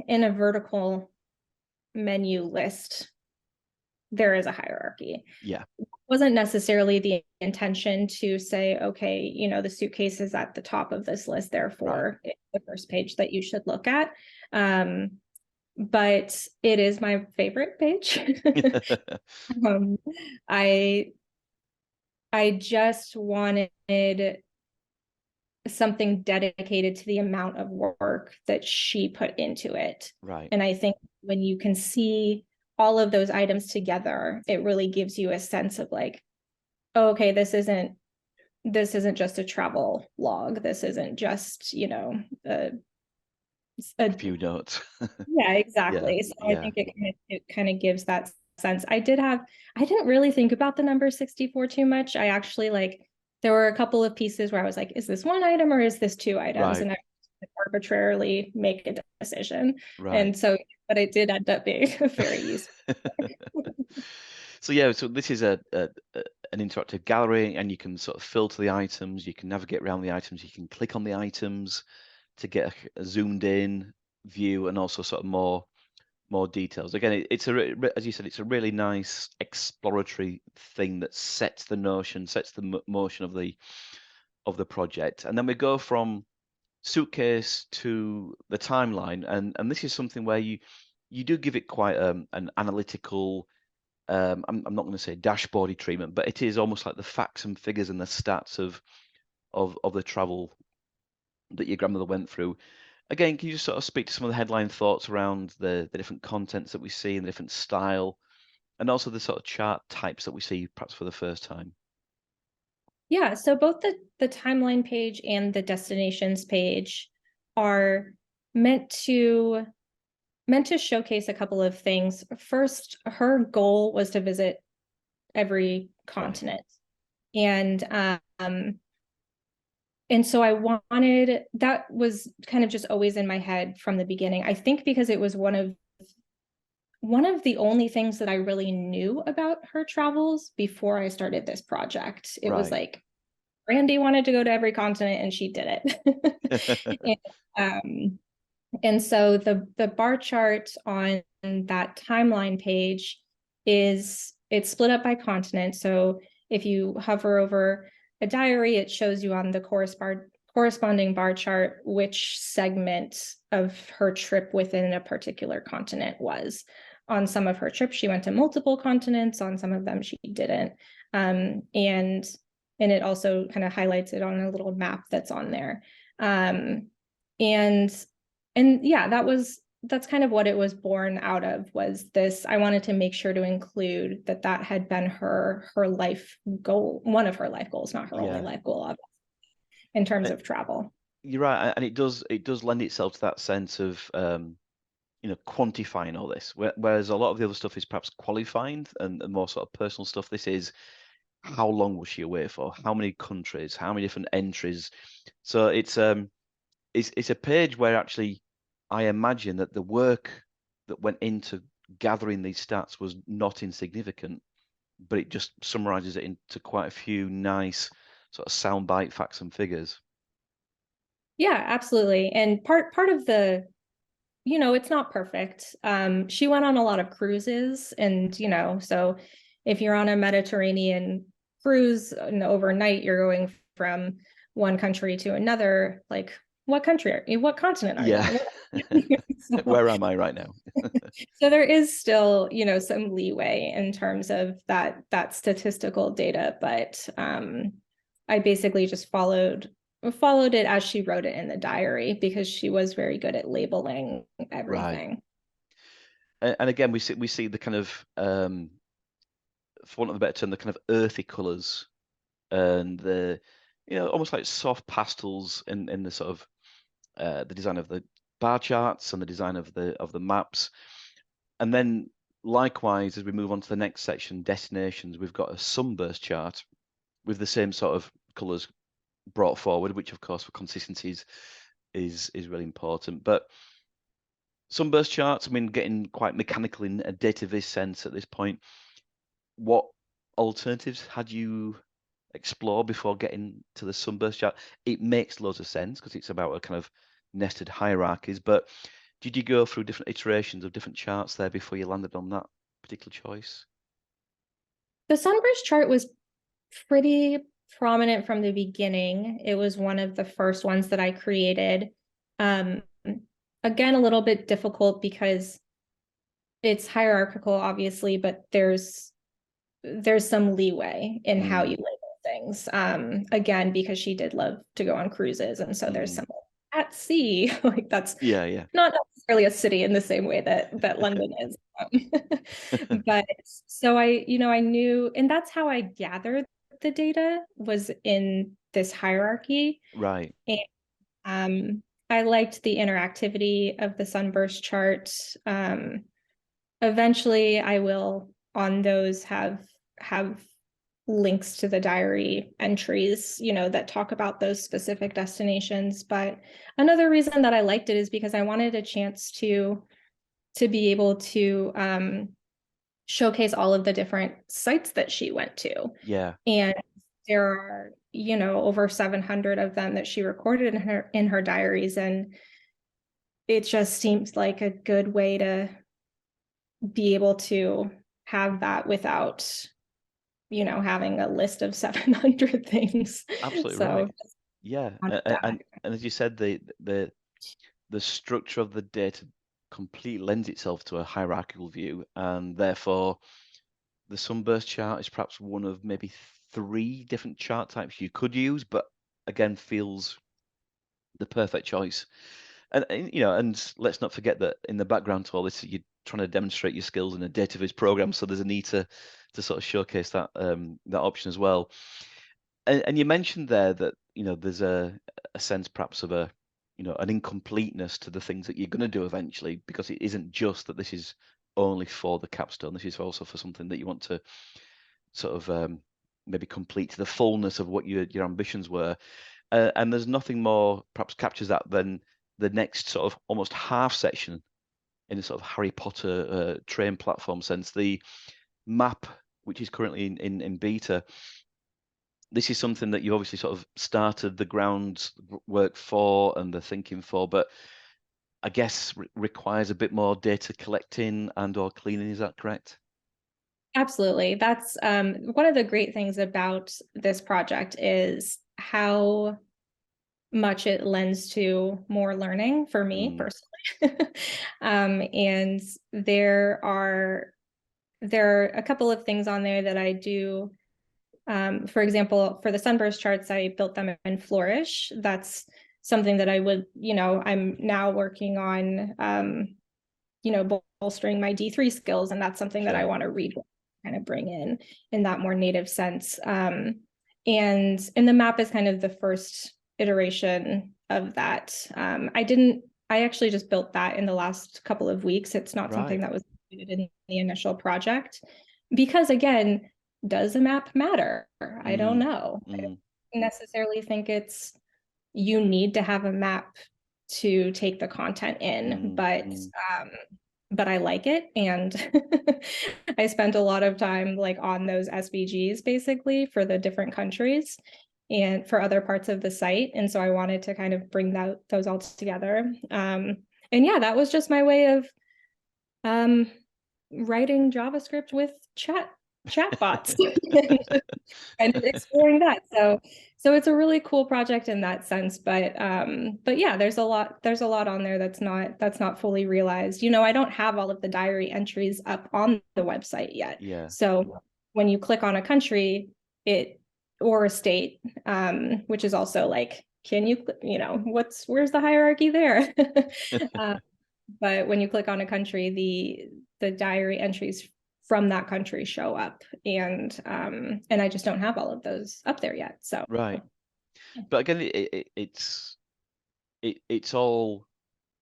a vertical menu list, there is a hierarchy. Yeah. Wasn't necessarily the intention to say, okay, you know, the suitcase is at the top of this list, therefore it's the first page that you should look at. But it is my favorite page. um, I just wanted something dedicated to the amount of work that she put into it. Right. And I think when you can see all of those items together, it really gives you a sense of like, oh, okay, this isn't just a travel log. This isn't just, you know, A few notes. yeah, exactly. So I think it kind of gives that sense. I didn't really think about the number 64 too much. I actually there were a couple of pieces where I was like, is this one item or is this two items? Right. And I arbitrarily make a decision. Right. And so, but it did end up being very useful. So yeah, so this is an interactive gallery, and you can sort of filter the items, you can navigate around the items, you can click on the items to get a zoomed in view, and also sort of more details. Again, it's as you said, it's a really nice exploratory thing that sets the notion, sets the motion of the project. And then we go from suitcase to the timeline, and this is something where you do give it quite an analytical, I'm not going to say dashboardy treatment, but it is almost like the facts and figures and the stats of the travel that your grandmother went through. Again, can you just sort of speak to some of the headline thoughts around the different contents that we see and the different style, and also the sort of chart types that we see perhaps for the first time? Yeah, so both the timeline page and the destinations page are meant to showcase a couple of things. First, her goal was to visit every continent. And so I wanted, that was kind of just always in my head from the beginning. I think because it was one of the only things that I really knew about her travels before I started this project. It was like, Randy wanted to go to every continent and she did it. And so the bar chart on that timeline page it's split up by continent. So if you hover over a diary, it shows you on the corresponding bar chart which segment of her trip within a particular continent was. On some of her trips, she went to multiple continents. On some of them, she didn't. And it also kind of highlights it on a little map that's on there. And yeah, that's kind of what it was born out of, was this. I wanted to make sure to include that had been her life goal, one of her life goals, not her only life goal, obviously, in terms of travel. You're right, and it does lend itself to that sense of quantifying all this, whereas a lot of the other stuff is perhaps qualifying and more sort of personal stuff. This is, how long was she away for? How many countries? How many different entries? So it's a page where actually I imagine that the work that went into gathering these stats was not insignificant, but it just summarizes it into quite a few nice sort of soundbite facts and figures. Yeah, absolutely. And part of the, it's not perfect. She went on a lot of cruises, and so if you're on a Mediterranean cruise and overnight you're going from one country to another, like, what country are you? What continent are you in? Where am I right now? So there is still, some leeway in terms of that statistical data, but I basically just followed it as she wrote it in the diary, because she was very good at labeling everything. Right. And again, we see the kind of, for want of a better term, the kind of earthy colours and the, almost like soft pastels in the sort of the design of the bar charts and the design of the maps. And then likewise, as we move on to the next section, destinations, we've got a sunburst chart with the same sort of colours brought forward, which of course for consistency is really important. But sunburst charts, I mean, getting quite mechanical in a data viz sense at this point. What alternatives had you explored before getting to the Sunburst chart? It makes loads of sense because it's about a kind of nested hierarchies, but did you go through different iterations of different charts there before you landed on that particular choice? The Sunburst chart was pretty prominent from the beginning. It was one of the first ones that I created. Again, a little bit difficult because it's hierarchical, obviously, but there's some leeway in how you label things. Again, because she did love to go on cruises, and so there's some at sea, like that's Yeah. not necessarily a city in the same way that London is. But so I knew, and that's how I gathered the data, was in this hierarchy. Right. And I liked the interactivity of the Sunburst chart. Eventually I will on those have links to the diary entries, that talk about those specific destinations. But another reason that I liked it is because I wanted a chance to be able to showcase all of the different sites that she went to. Yeah. And there are, over 700 of them that she recorded in her diaries. And it just seems like a good way to be able to have that without, having a list of 700 things. Absolutely right. Yeah. And as you said, the structure of the data completely lends itself to a hierarchical view, and therefore the Sunburst chart is perhaps one of maybe 3 different chart types you could use, but again feels the perfect choice. And and let's not forget that in the background to all this, you're trying to demonstrate your skills in a data viz program, so there's a need to sort of showcase that that option as well. And you mentioned there that there's a sense perhaps of an incompleteness to the things that you're going to do eventually, because it isn't just that this is only for the capstone. This is also for something that you want to sort of maybe complete to the fullness of what your ambitions were. And there's nothing more perhaps captures that than the next sort of almost half section in a sort of Harry Potter train platform sense. The map, which is currently in beta, this is something that you obviously sort of started the groundwork for and the thinking for, but I guess requires a bit more data collecting and or cleaning. Is that correct? Absolutely. That's one of the great things about this project is how much it lends to more learning for me personally. And there are a couple of things on there that I do. For example, for the Sunburst charts, I built them in Flourish. That's something that I would, I'm now working on, bolstering my D3 skills. And that's something that I want to read, kind of bring in that more native sense. And the map is kind of the first iteration of that. I actually just built that in the last couple of weeks. It's not something that was included in the initial project, because again, does a map matter? I don't know. I don't necessarily think you need to have a map to take the content in, but I like it. And I spent a lot of time on those SVGs basically for the different countries and for other parts of the site. And so I wanted to kind of bring those all together. And yeah, that was just my way of writing JavaScript with chatbots and exploring that. So it's a really cool project in that sense, but yeah, there's a lot on there that's not fully realized. I don't have all of the diary entries up on the website yet. Yeah. So when you click on a country, or a state, which is also can you, where's the hierarchy there? But when you click on a country, the diary entries from that country show up, and I just don't have all of those up there yet. So right, but again, it's all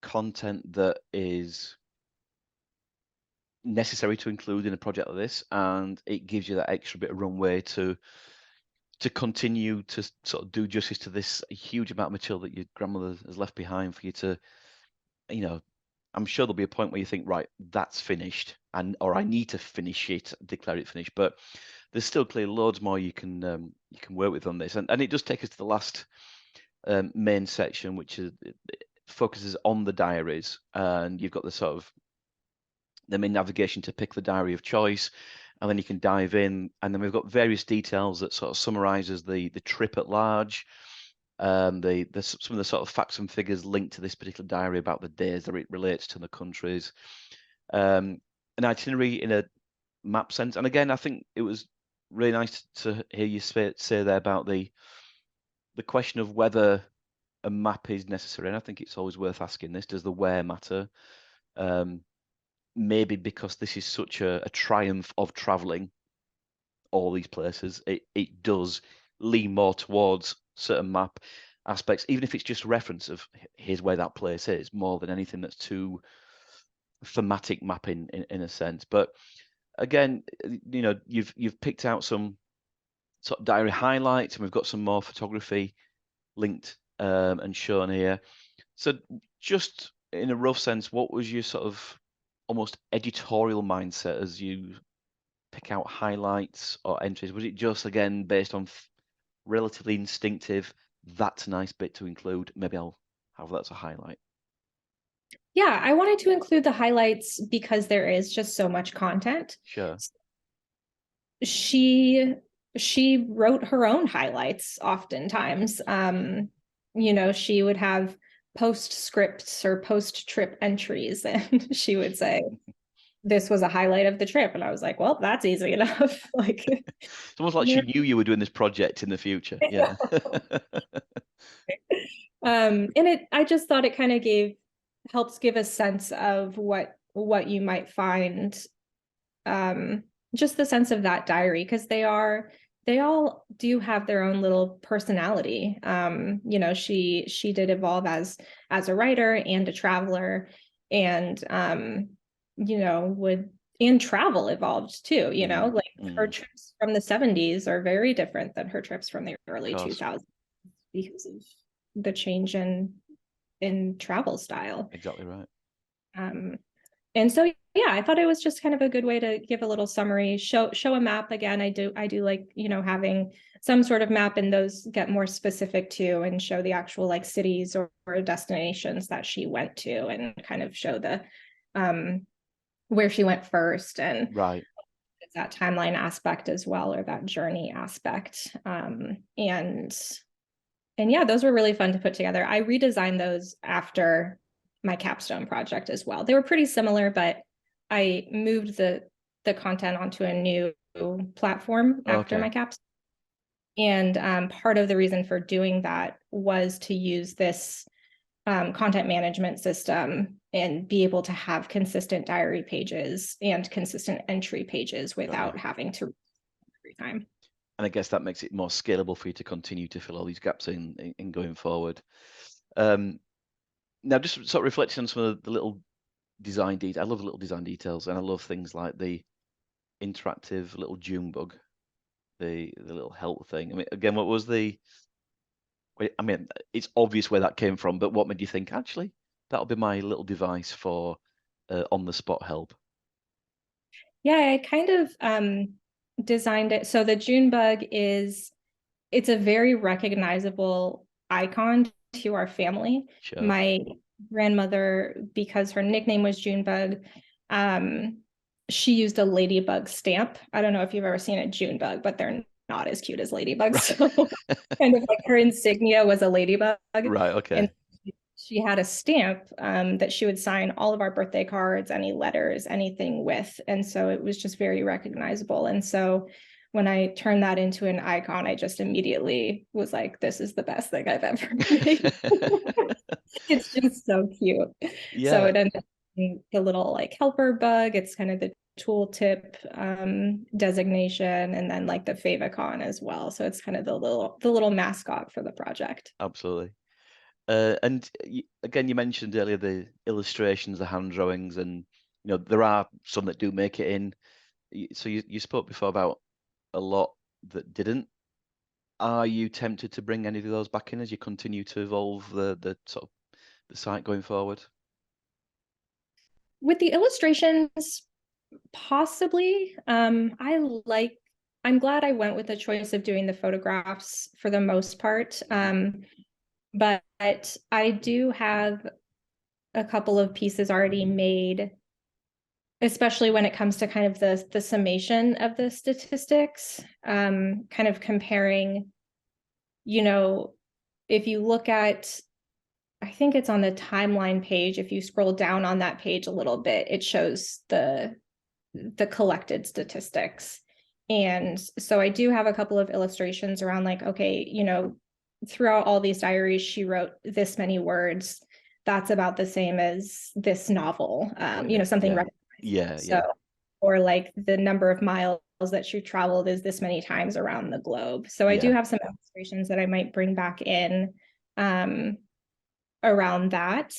content that is necessary to include in a project like this, and it gives you that extra bit of runway to continue to sort of do justice to this huge amount of material that your grandmother has left behind for you to, I'm sure there'll be a point where you think, right, that's finished, or I need to finish it, declare it finished. But there's still clearly loads more you can work with on this, and it does take us to the last main section, which is it focuses on the diaries, and you've got the sort of the main navigation to pick the diary of choice, and then you can dive in, and then we've got various details that sort of summarizes the trip at large, some of the sort of facts and figures linked to this particular diary about the days that it relates to the countries, an itinerary in a map sense. And again, I think it was really nice to hear you say there about the question of whether a map is necessary. And I think it's always worth asking this: does the where matter? Maybe because this is such a triumph of traveling all these places, it does lean more towards certain map aspects, even if it's just reference of here's where that place is, more than anything that's too thematic mapping in a sense. But again, you know, you've picked out some sort of diary highlights, and we've got some more photography linked and shown here. So just in a rough sense, what was your sort of almost editorial mindset as you pick out highlights or entries? Was it just, again, based on relatively instinctive, that's a nice bit to include, maybe I'll have that as a highlight? Yeah, I wanted to include the highlights because there is just so much content. Sure. She wrote her own highlights oftentimes. You know, she would have postscripts or post-trip entries, and she would say, this was a highlight of the trip. And I was like, well, that's easy enough. Like, it's almost like she knew you were doing this project in the future. Yeah. And I just thought it kind of helps give a sense of what you might find, just the sense of that diary, because they all do have their own little personality. You know, she did evolve as a writer and a traveler, and you know, and travel evolved too, you know, like her trips from the 70s are very different than her trips from the early 2000s because of the change in travel style. Exactly right. And so, yeah, I thought it was just kind of a good way to give a little summary, show a map. Again, I do like, you know, having some sort of map, and those get more specific too, and show the actual like cities or destinations that she went to, and kind of show the where she went first, and right, that timeline aspect as well, or that journey aspect. And yeah, those were really fun to put together. I redesigned those after my capstone project as well. They were pretty similar, but I moved the content onto a new platform after my capstone. And part of the reason for doing that was to use this content management system and be able to have consistent diary pages and consistent entry pages without having to every time. And I guess that makes it more scalable for you to continue to fill all these gaps in going forward. Now, just sort of reflecting on some of the little design details. I love the little design details, and I love things like the interactive little June bug, the little help thing. I mean, again, what was I mean, it's obvious where that came from, but what made you think, actually, that'll be my little device for on-the-spot help? Yeah, I kind of designed it. So the June bug it's a very recognizable icon to our family. Sure. My grandmother, because her nickname was Junebug, she used a ladybug stamp. I don't know if you've ever seen a Junebug, but they're not as cute as ladybugs. Right. So kind of like her insignia was a ladybug. Right, okay. And she had a stamp that she would sign all of our birthday cards, any letters, anything with. And so it was just very recognizable. And so when I turned that into an icon, I just immediately was like, this is the best thing I've ever made. It's just so cute. Yeah. So it ended up being the little like helper bug. It's kind of the tooltip designation, and then like the favicon as well. So it's kind of the little mascot for the project. Absolutely. And again, you mentioned earlier the illustrations, the hand drawings, and you know there are some that do make it in. So you spoke before about a lot that didn't. Are you tempted to bring any of those back in as you continue to evolve the sort of the site going forward? With the illustrations, possibly. I like I'm glad I went with the choice of doing the photographs for the most part. But I do have a couple of pieces already made, especially when it comes to kind of the summation of the statistics, kind of comparing, if you look at, I think it's on the timeline page, if you scroll down on that page a little bit, it shows the collected statistics. And so I do have a couple of illustrations around like, okay, throughout all these diaries, she wrote this many words. That's about the same as this novel, something recognized. Yeah. Or like the number of miles that she traveled is this many times around the globe. So I do have some illustrations that I might bring back in around that.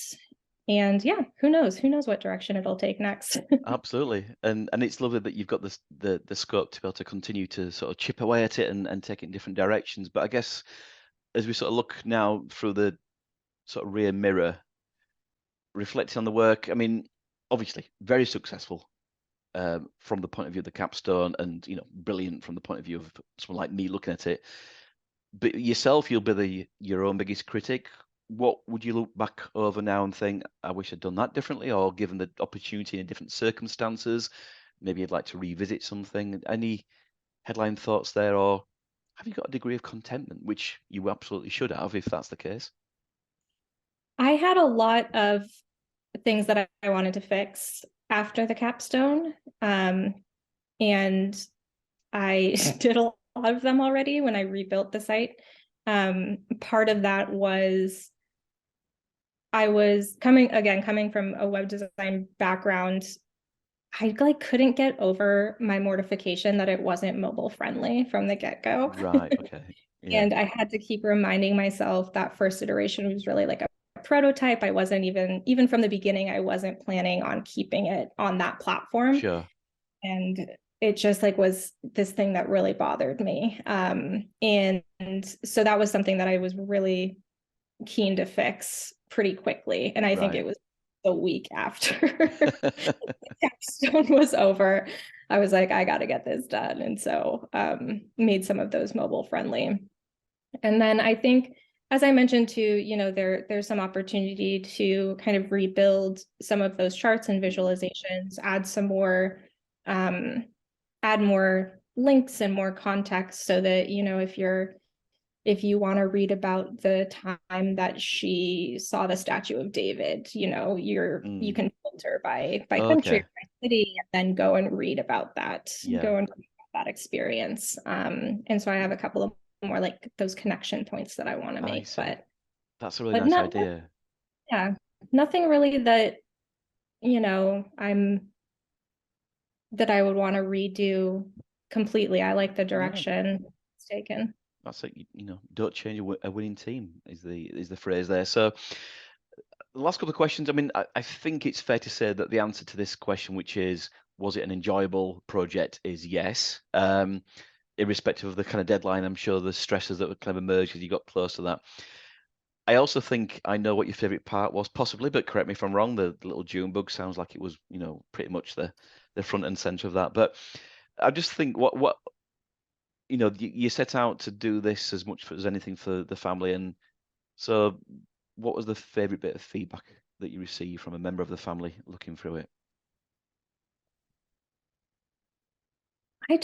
And yeah, who knows what direction it'll take next. Absolutely. And it's lovely that you've got the scope to be able to continue to sort of chip away at it and take it in different directions. But I guess as we sort of look now through the sort of rear mirror, reflecting on the work, I mean, obviously very successful from the point of view of the capstone, and brilliant from the point of view of someone like me looking at it. But yourself, you'll be your own biggest critic. What would you look back over now and think, I wish I'd done that differently, or given the opportunity in different circumstances, maybe you'd like to revisit something? Any headline thoughts there, or have you got a degree of contentment, which you absolutely should have if that's the case? I had a lot of things that I wanted to fix after the capstone. And I did a lot of them already when I rebuilt the site. Part of that was I was coming from a web design background. I couldn't get over my mortification that it wasn't mobile friendly from the get-go. Right. Okay. Yeah. And I had to keep reminding myself that first iteration was really like a prototype. I wasn't even from the beginning, I wasn't planning on keeping it on that platform. Sure. And it just was this thing that really bothered me. And so that was something that I was really keen to fix pretty quickly. And I think it was a week after the capstone was over, I was like, I got to get this done. And so made some of those mobile friendly. And then I think, as I mentioned too, there's some opportunity to kind of rebuild some of those charts and visualizations, add some more, add more links and more context so that, if you want to read about the time that she saw the statue of David, you can filter by country, or by city, and then go and read about that, go and read about that experience. And so I have a couple of more those connection points that I want to make. But that's a really nice idea. Yeah, nothing really that that I would want to redo completely. I like the direction it's taken. That's it. Don't change a winning team is the phrase there. So the last couple of questions. I mean, I think it's fair to say that the answer to this question, which is, was it an enjoyable project, is yes. Irrespective of the kind of deadline, I'm sure the stresses that would kind of emerge as you got close to that. I also think I know what your favorite part was, possibly, but correct me if I'm wrong. The little June bug sounds like it was, pretty much the front and center of that. But I just think what you set out to do this as much as anything for the family. And so what was the favorite bit of feedback that you received from a member of the family looking through it? I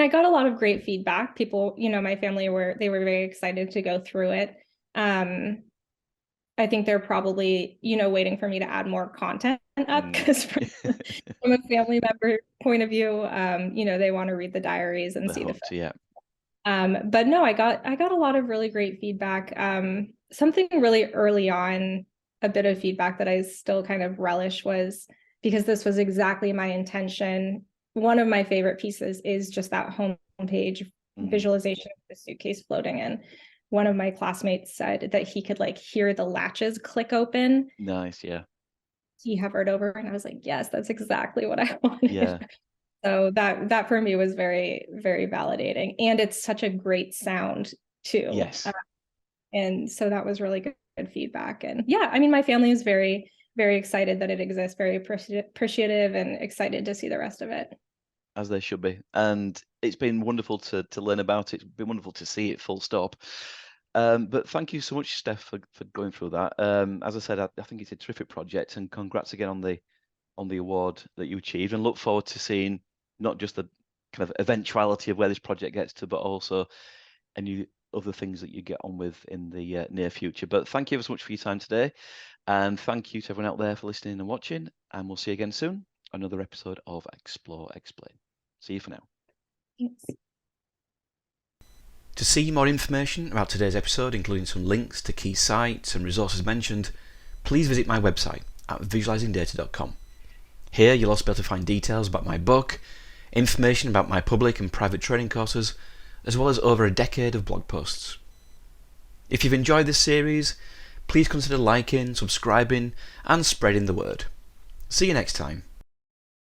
got a lot of great feedback. People, my family were very excited to go through it. I think they're probably, waiting for me to add more content up, because from a family member point of view, they want to read the diaries and see the film. But no, I got a lot of really great feedback. Something really early on, a bit of feedback that I still kind of relish was, because this was exactly my intention. One of my favorite pieces is just that homepage visualization of the suitcase floating in. One of my classmates said that he could hear the latches click open. Nice, yeah. He hovered over, and I was like, yes, that's exactly what I wanted. Yeah. So that for me was very, very validating. And it's such a great sound too. Yes. And so that was really good feedback. And yeah, my family is very, very excited that it exists, very appreciative and excited to see the rest of it. As they should be. And it's been wonderful to learn about it. It's been wonderful to see it, full stop. But thank you so much, Steph, for going through that. As I said, I think it's a terrific project, and congrats again on the award that you achieved, and look forward to seeing not just the kind of eventuality of where this project gets to, but also any other things that you get on with in the near future. But thank you so much for your time today, and thank you to everyone out there for listening and watching, and we'll see you again soon. Another episode of Explore Explain. See you for now. Thanks. To see more information about today's episode, including some links to key sites and resources mentioned, please visit my website at visualizingdata.com. Here you'll also be able to find details about my book, information about my public and private training courses, as well as over a decade of blog posts. If you've enjoyed this series, please consider liking, subscribing, and spreading the word. See you next time.